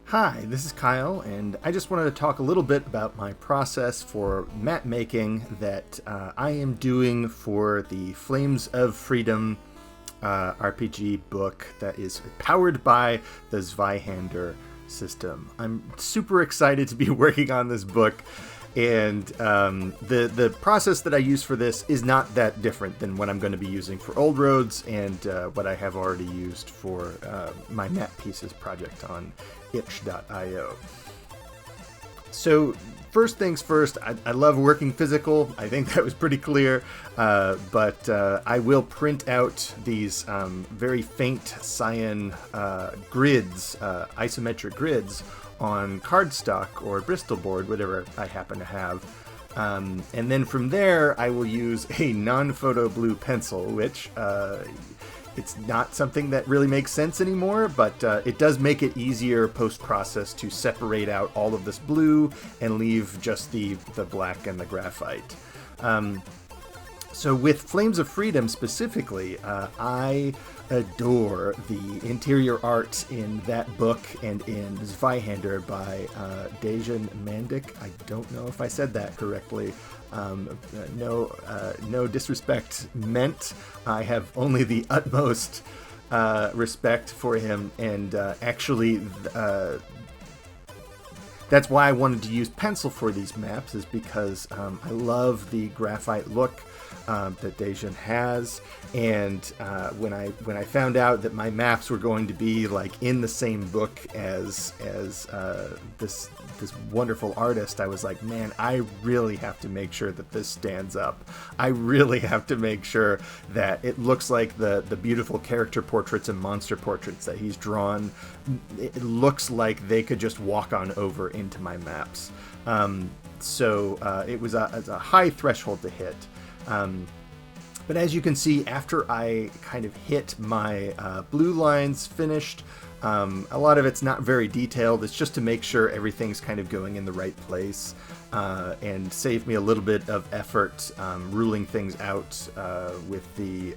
Hi, this is Kyle, and I just wanted to talk a little bit about my process for map making that I am doing for the Flames of Freedom RPG book that is powered by the Zweihander system. I'm super excited to be working on this book, and the process that I use for this is not that different than what I'm going to be using for Old Roads and what I have already used for my map pieces project on itch.io. So first things first, I love working physical. I think that was pretty clear, but I will print out these very faint cyan grids, isometric grids, on cardstock or Bristol board, whatever I happen to have. And then from there, I will use a non-photo blue pencil, which it's not something that really makes sense anymore, but it does make it easier post-process to separate out all of this blue and leave just the black and the graphite. So with Flames of Freedom specifically, I adore the interior art in that book and in Zweihander by Dejan Mandic. I don't know if I said that correctly. No disrespect meant. I have only the utmost respect for him, and actually that's why I wanted to use pencil for these maps, is because I love the graphite look that Dejan has, and when I found out that my maps were going to be like in the same book as this wonderful artist, I was like, man, I really have to make sure that this stands up. I really have to make sure that it looks like the beautiful character portraits and monster portraits that he's drawn. It looks like they could just walk on over into my maps. So it was a high threshold to hit. But as you can see, after I kind of hit my blue lines finished, a lot of it's not very detailed. It's just to make sure everything's kind of going in the right place and save me a little bit of effort ruling things out with the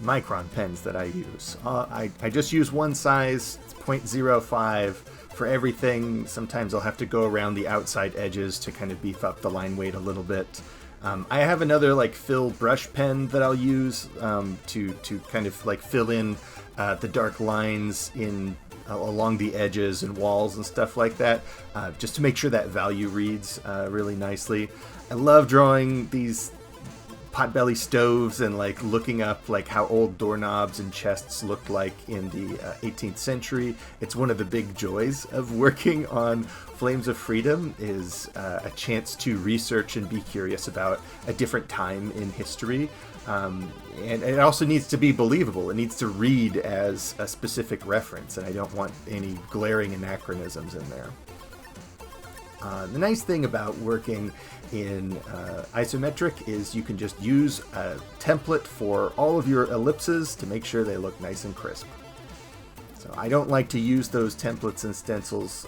micron pens that I use. I just use one size. It's 0.05 for everything. Sometimes I'll have to go around the outside edges to kind of beef up the line weight a little bit. I have another like fill brush pen that I'll use to kind of like fill in the dark lines in along the edges and walls and stuff like that, just to make sure that value reads really nicely. I love drawing these potbelly stoves and like looking up like how old doorknobs and chests looked like in the 18th century. It's one of the big joys of working on Flames of Freedom, is a chance to research and be curious about a different time in history. And it also needs to be believable. It needs to read as a specific reference, and I don't want any glaring anachronisms in there. The nice thing about working in Isometric is you can just use a template for all of your ellipses to make sure they look nice and crisp. So I don't like to use those templates and stencils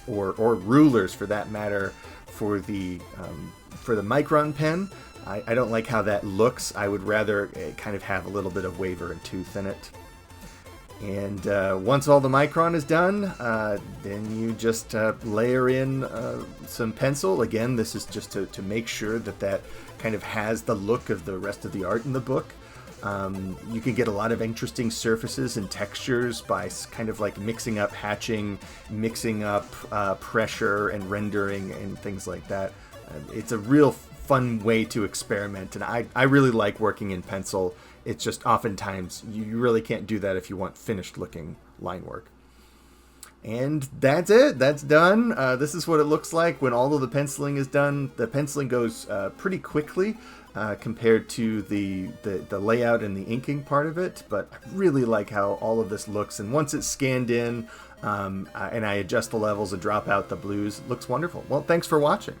or rulers for that matter for the micron pen. I don't like how that looks. I would rather kind of have a little bit of waver and tooth in it. And once all the micron is done, then you just layer in some pencil. Again, this is just to make sure that kind of has the look of the rest of the art in the book. You can get a lot of interesting surfaces and textures by kind of like mixing up hatching, mixing up pressure and rendering and things like that. It's a real fun way to experiment, and I really like working in pencil. It's just oftentimes you really can't do that if you want finished looking line work. And that's it. That's done. This is what it looks like when all of the penciling is done. The penciling goes pretty quickly compared to the layout and the inking part of it, but I really like how all of this looks. And once it's scanned in and I adjust the levels and drop out the blues, it looks wonderful. Well, thanks for watching.